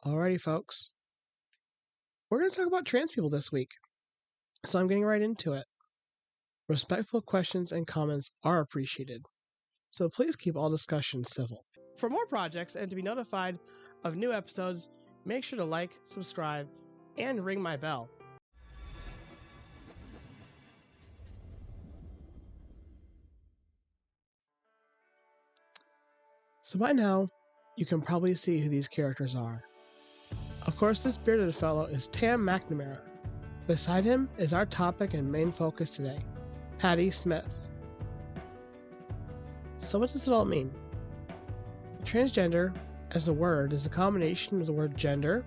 Alrighty, folks. We're going to talk about trans people this week, so I'm getting right into it. Respectful questions and comments are appreciated, so please keep all discussions civil. For more projects and to be notified of new episodes, make sure to like, subscribe, and ring my bell. So by now, you can probably see who these characters are. Of course, this bearded fellow is Tam McNamara. Beside him is our topic and main focus today, Patty Smith. So what does it all mean? Transgender, as a word, is a combination of the word gender,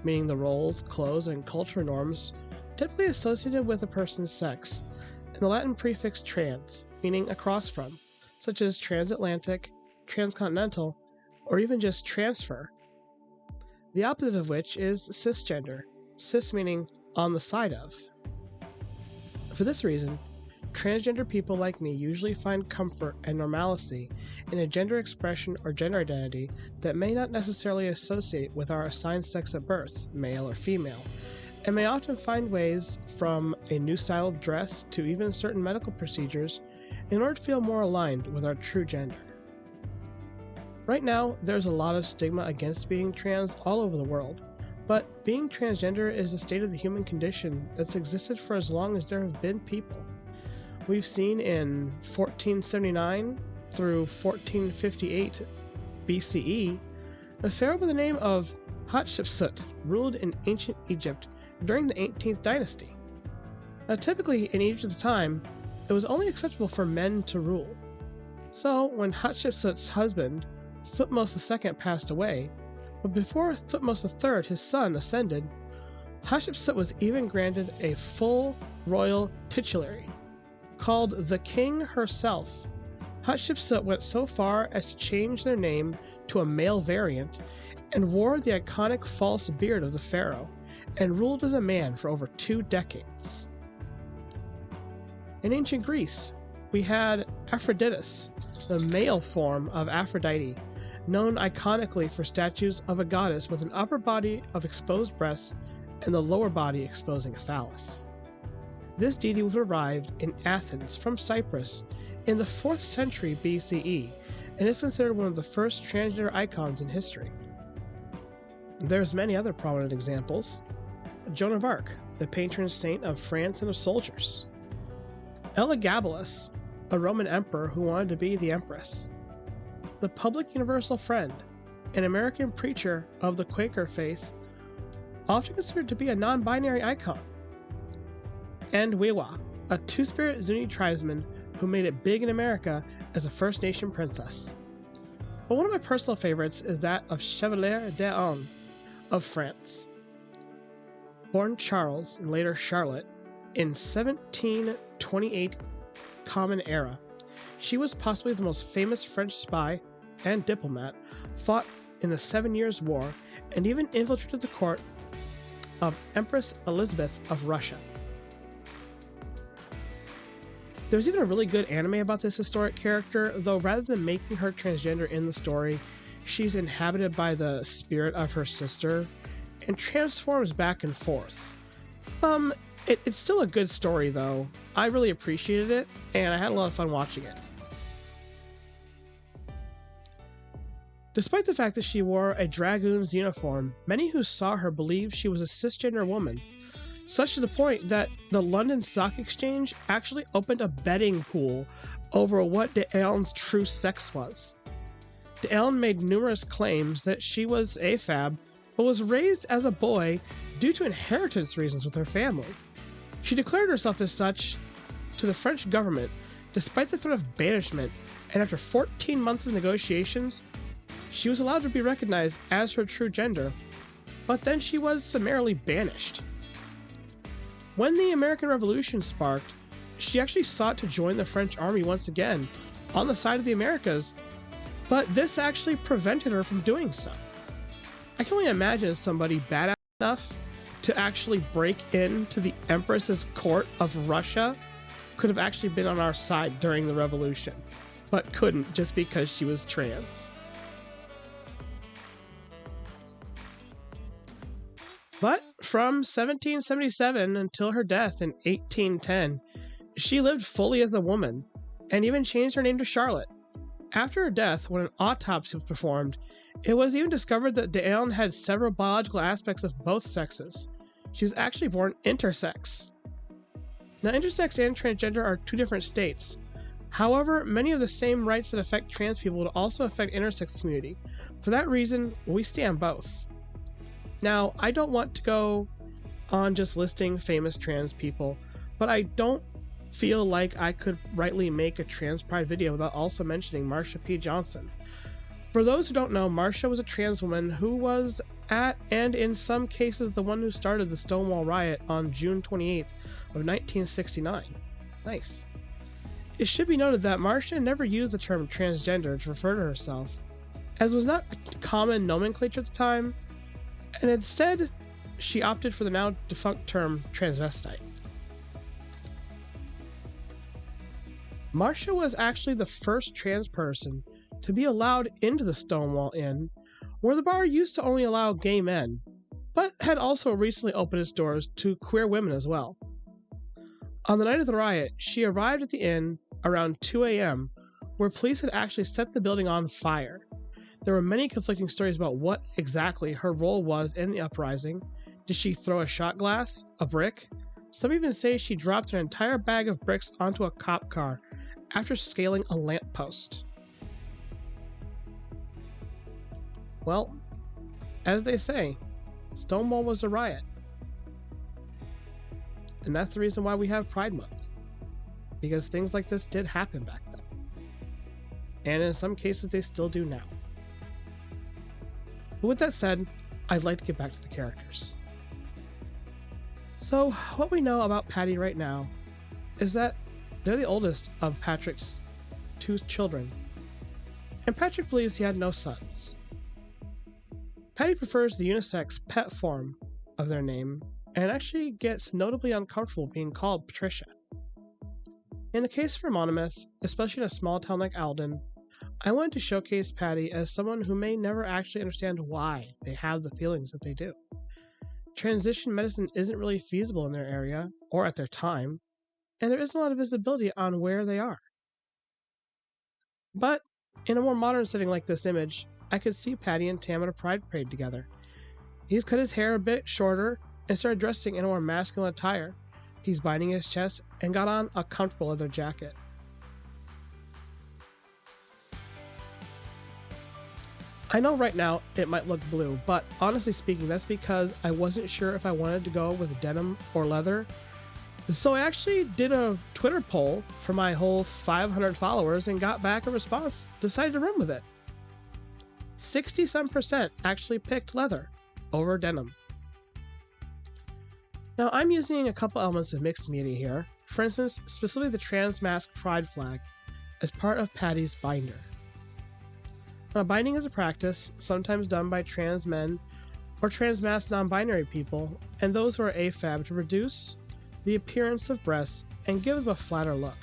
meaning the roles, clothes, and cultural norms typically associated with a person's sex, and the Latin prefix trans, meaning across from, such as transatlantic, transcontinental, or even just transfer. The opposite of which is cisgender, cis meaning on the side of. For this reason, transgender people like me usually find comfort and normalcy in a gender expression or gender identity that may not necessarily associate with our assigned sex at birth, male or female, and may often find ways from a new style of dress to even certain medical procedures in order to feel more aligned with our true gender. Right now, there's a lot of stigma against being trans all over the world, but being transgender is a state of the human condition that's existed for as long as there have been people. We've seen in 1479 through 1458 BCE, a pharaoh by the name of Hatshepsut ruled in ancient Egypt during the 18th dynasty. Now, typically in Egypt at the time, it was only acceptable for men to rule. So when Hatshepsut's husband, Thutmose II, passed away, but before Thutmose III, his son, ascended, Hatshepsut was even granted a full royal titulary. Called the King herself, Hatshepsut went so far as to change their name to a male variant and wore the iconic false beard of the pharaoh and ruled as a man for over 2 decades. In ancient Greece, we had Aphroditus, the male form of Aphrodite, known iconically for statues of a goddess with an upper body of exposed breasts and the lower body exposing a phallus. This deity was arrived in Athens from Cyprus in the 4th century BCE and is considered one of the first transgender icons in history. There's many other prominent examples. Joan of Arc, the patron saint of France and of soldiers. Elagabalus, a Roman emperor who wanted to be the empress. The Public Universal Friend, an American preacher of the Quaker faith, often considered to be a non-binary icon. And Wewa, a Two-Spirit Zuni tribesman who made it big in America as a First Nation princess. But one of my personal favorites is that of Chevalier d'Eon of France. Born Charles and later Charlotte in 1728 Common Era, she was possibly the most famous French spy and diplomat, fought in the 7 Years' War, and even infiltrated the court of Empress Elizabeth of Russia. There's even a really good anime about this historic character, though rather than making her transgender in the story, she's inhabited by the spirit of her sister and transforms back and forth. It's still a good story though. I really appreciated it, and I had a lot of fun watching it. Despite the fact that she wore a dragoon's uniform, many who saw her believed she was a cisgender woman, such to the point that the London Stock Exchange actually opened a betting pool over what d'Eon's true sex was. d'Eon made numerous claims that she was AFAB, but was raised as a boy due to inheritance reasons with her family. She declared herself as such to the French government, despite the threat of banishment, and after 14 months of negotiations, she was allowed to be recognized as her true gender, but then she was summarily banished. When the American Revolution sparked, she actually sought to join the French army once again, on the side of the Americas, but this actually prevented her from doing so. I can only imagine somebody badass enough to actually break into the Empress's court of Russia could have actually been on our side during the revolution, but couldn't just because she was trans. But from 1777 until her death in 1810, she lived fully as a woman, and even changed her name to Charlotte. After her death, when an autopsy was performed, it was even discovered that Diane had several biological aspects of both sexes. She was actually born intersex. Now, intersex and transgender are two different states. However, many of the same rights that affect trans people would also affect intersex community. For that reason, we stand both. Now, I don't want to go on just listing famous trans people, but I don't feel like I could rightly make a trans pride video without also mentioning Marsha P. Johnson. For those who don't know, Marsha was a trans woman who was at, and in some cases, the one who started the Stonewall Riot on June 28th of 1969. Nice. It should be noted that Marsha never used the term transgender to refer to herself, as was not common nomenclature at the time, and instead, she opted for the now defunct term transvestite. Marsha was actually the first trans person to be allowed into the Stonewall Inn, where the bar used to only allow gay men, but had also recently opened its doors to queer women as well. On the night of the riot, she arrived at the inn around 2 a.m., where police had actually set the building on fire. There were many conflicting stories about what exactly her role was in the uprising. Did she throw a shot glass? A brick? Some even say she dropped an entire bag of bricks onto a cop car after scaling a lamppost. Well, as they say, Stonewall was a riot. And that's the reason why we have Pride Month. Because things like this did happen back then. And in some cases, they still do now. But with that said, I'd like to get back to the characters. So, what we know about Patty right now is that they're the oldest of Patrick's two children, and Patrick believes he had no sons. Patty prefers the unisex pet form of their name, and actually gets notably uncomfortable being called Patricia. In the case for Monomyth, especially in a small town like Alden, I wanted to showcase Patty as someone who may never actually understand why they have the feelings that they do. Transition medicine isn't really feasible in their area, or at their time, and there isn't a lot of visibility on where they are. But, in a more modern setting like this image, I could see Patty and Tam at a pride parade together. He's cut his hair a bit shorter and started dressing in a more masculine attire. He's binding his chest and got on a comfortable leather jacket. I know right now it might look blue, but honestly speaking, that's because I wasn't sure if I wanted to go with denim or leather. So I actually did a Twitter poll for my whole 500 followers and got back a response. Decided to run with it. 60% actually picked leather over denim. Now I'm using a couple elements of mixed media here. For instance, specifically the trans mask pride flag as part of Patty's binder. Now, binding is a practice sometimes done by trans men or trans masked non-binary people and those who are AFAB to reduce the appearance of breasts and give them a flatter look.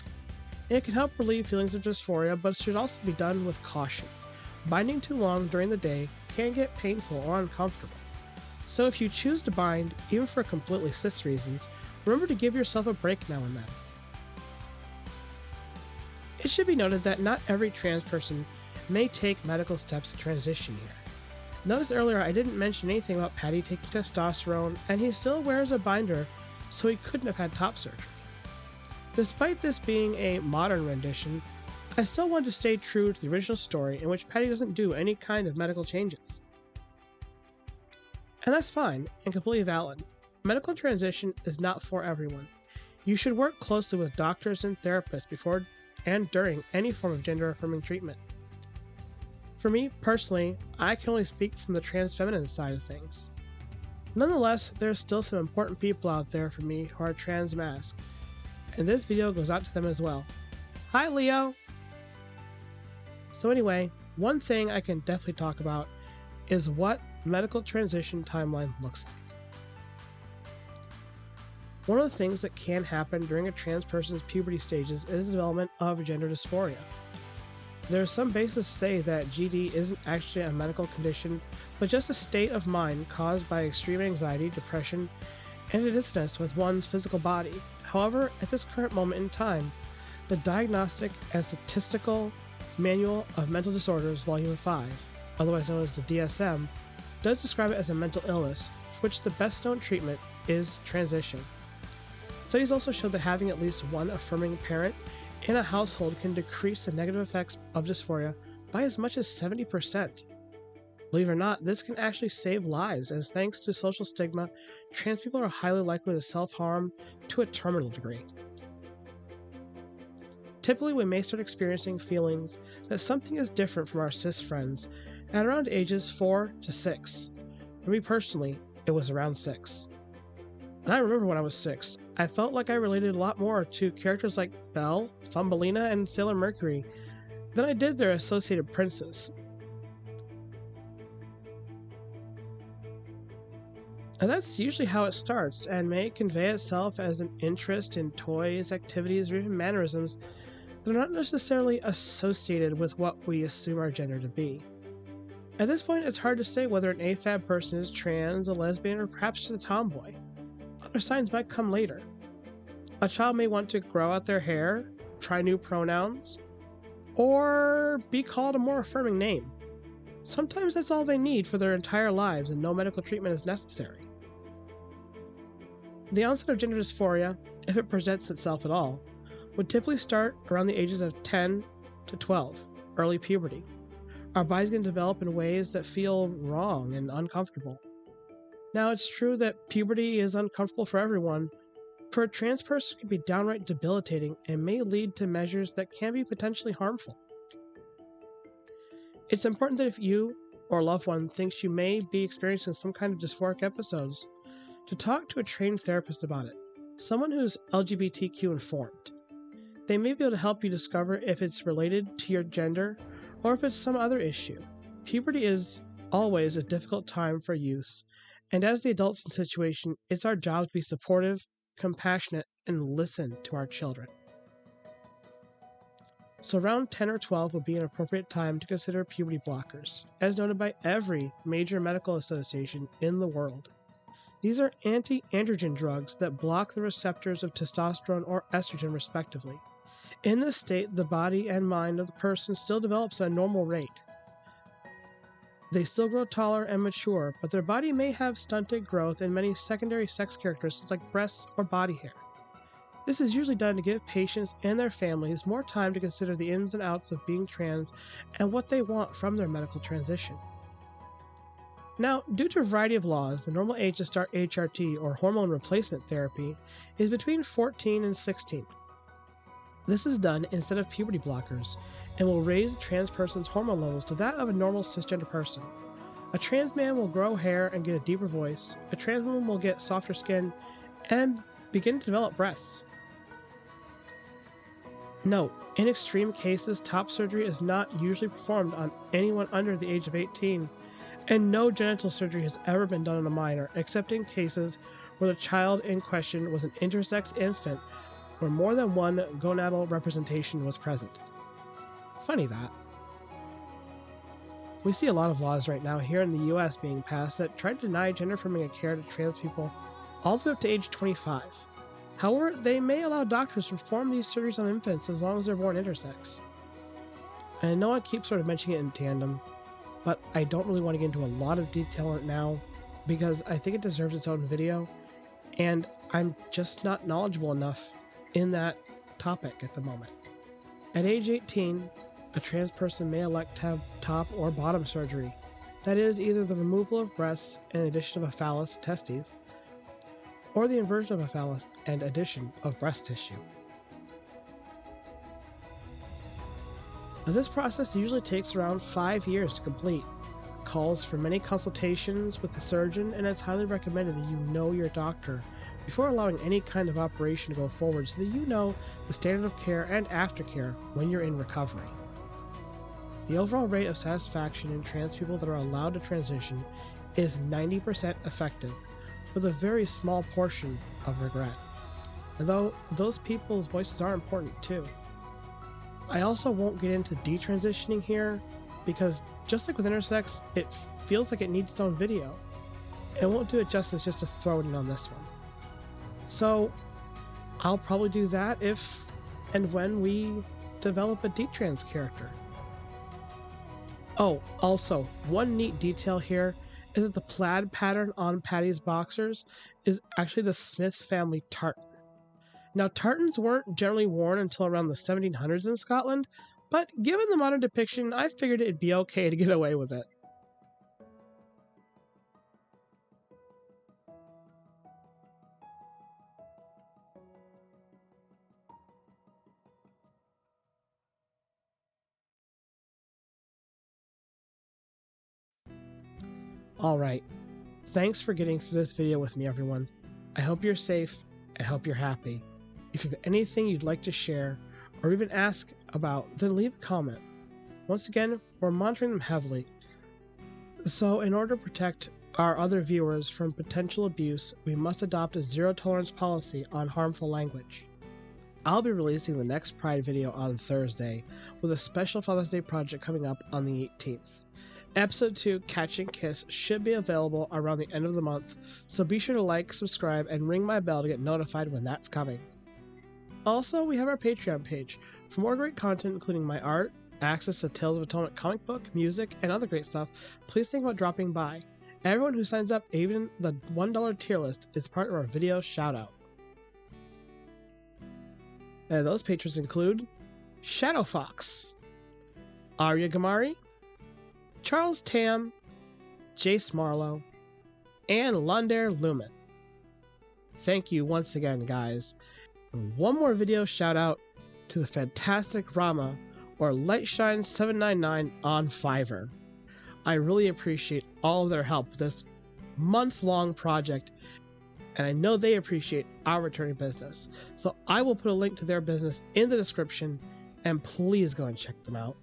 It can help relieve feelings of dysphoria, but it should also be done with caution. Binding too long during the day can get painful or uncomfortable. So if you choose to bind, even for completely cis reasons, remember to give yourself a break now and then. It should be noted that not every trans person may take medical steps to transition here. Notice earlier I didn't mention anything about Patty taking testosterone, and he still wears a binder, so he couldn't have had top surgery. Despite this being a modern rendition, I still want to stay true to the original story in which Patty doesn't do any kind of medical changes. And that's fine and completely valid. Medical transition is not for everyone. You should work closely with doctors and therapists before and during any form of gender-affirming treatment. For me, personally, I can only speak from the trans feminine side of things. Nonetheless, there are still some important people out there for me who are trans masked, and this video goes out to them as well. Hi, Leo! So anyway, one thing I can definitely talk about is what medical transition timeline looks like. One of the things that can happen during a trans person's puberty stages is the development of gender dysphoria. There is some basis to say that GD isn't actually a medical condition, but just a state of mind caused by extreme anxiety, depression, and a dissonance with one's physical body. However, at this current moment in time, the Diagnostic and Statistical Manual of Mental Disorders, Volume 5, otherwise known as the DSM, does describe it as a mental illness, for which the best known treatment is transition. Studies also show that having at least one affirming parent in a household can decrease the negative effects of dysphoria by as much as 70%. Believe it or not, this can actually save lives, as thanks to social stigma, trans people are highly likely to self-harm to a terminal degree. Typically, we may start experiencing feelings that something is different from our cis friends at around ages 4 to 6. For me personally, it was around 6. And I remember when I was 6, I felt like I related a lot more to characters like Belle, Thumbelina, and Sailor Mercury than I did their associated princes. And that's usually how it starts, and may convey itself as an interest in toys, activities, or even mannerisms that are not necessarily associated with what we assume our gender to be. At this point, it's hard to say whether an AFAB person is trans, a lesbian, or perhaps just a tomboy. Other signs might come later. A child may want to grow out their hair, try new pronouns, or be called a more affirming name. Sometimes that's all they need for their entire lives and no medical treatment is necessary. The onset of gender dysphoria, if it presents itself at all, would typically start around the ages of 10 to 12, early puberty. Our bodies can develop in ways that feel wrong and uncomfortable. Now, it's true that puberty is uncomfortable for everyone. For a trans person, it can be downright debilitating and may lead to measures that can be potentially harmful. It's important that if you or a loved one thinks you may be experiencing some kind of dysphoric episodes, to talk to a trained therapist about it, someone who's LGBTQ informed. They may be able to help you discover if it's related to your gender or if it's some other issue. Puberty is always a difficult time for youth, and as the adults in the situation, it's our job to be supportive, compassionate, and listen to our children. So around 10 or 12 would be an appropriate time to consider puberty blockers, as noted by every major medical association in the world. These are anti-androgen drugs that block the receptors of testosterone or estrogen respectively. In this state, the body and mind of the person still develops at a normal rate. They still grow taller and mature, but their body may have stunted growth in many secondary sex characteristics like breasts or body hair. This is usually done to give patients and their families more time to consider the ins and outs of being trans and what they want from their medical transition. Now, due to a variety of laws, the normal age to start HRT or hormone replacement therapy is between 14 and 16. This is done instead of puberty blockers and will raise the trans person's hormone levels to that of a normal cisgender person. A trans man will grow hair and get a deeper voice, a trans woman will get softer skin and begin to develop breasts. Note, in extreme cases, top surgery is not usually performed on anyone under the age of 18, and no genital surgery has ever been done on a minor, except in cases where the child in question was an intersex infant where more than one gonadal representation was present. Funny that. We see a lot of laws right now here in the US being passed that try to deny gender-affirming care to trans people all the way up to age 25. However, they may allow doctors to perform these surgeries on infants as long as they're born intersex. And I know I keep sort of mentioning it in tandem, but I don't really want to get into a lot of detail on it now because I think it deserves its own video, and I'm just not knowledgeable enough in that topic at the moment. At age 18, a trans person may elect to have top or bottom surgery. That is, either the removal of breasts and addition of a phallus, testes, or the inversion of a phallus and addition of breast tissue. Now, this process usually takes around 5 years to complete, calls for many consultations with the surgeon, and it's highly recommended that you know your doctor before allowing any kind of operation to go forward so that you know the standard of care and aftercare when you're in recovery. The overall rate of satisfaction in trans people that are allowed to transition is 90% effective, with a very small portion of regret. And though those people's voices are important too. I also won't get into detransitioning here, because just like with intersex, it feels like it needs its own video. It won't do it justice just to throw it in on this one. So I'll probably do that if and when we develop a detrans character. Oh, also, one neat detail here is that the plaid pattern on Patty's boxers is actually the Smith family tartan. Now, tartans weren't generally worn until around the 1700s in Scotland, but given the modern depiction, I figured it'd be okay to get away with it. Alright, thanks for getting through this video with me, everyone. I hope you're safe and hope you're happy. If you have anything you'd like to share or even ask about, then leave a comment. Once again, we're monitoring them heavily. So in order to protect our other viewers from potential abuse, we must adopt a zero-tolerance policy on harmful language. I'll be releasing the next Pride video on Thursday, with a special Father's Day project coming up on the 18th. Episode 2, Catch and Kiss, should be available around the end of the month, so be sure to like, subscribe, and ring my bell to get notified when that's coming. Also, we have our Patreon page. For more great content, including my art, access to Tales of Atonement comic book, music, and other great stuff, please think about dropping by. Everyone who signs up, even the $1 tier list, is part of our video shoutout. And those patrons include Shadow Fox, Arya Gamari, Charles Tam, Jace Marlowe, and Londare Lumen. Thank you once again, guys. And one more video shout out to the fantastic Rama, or Lightshine799 on Fiverr. I really appreciate all of their help with this month-long project, and I know they appreciate our returning business. So I will put a link to their business in the description, and please go and check them out.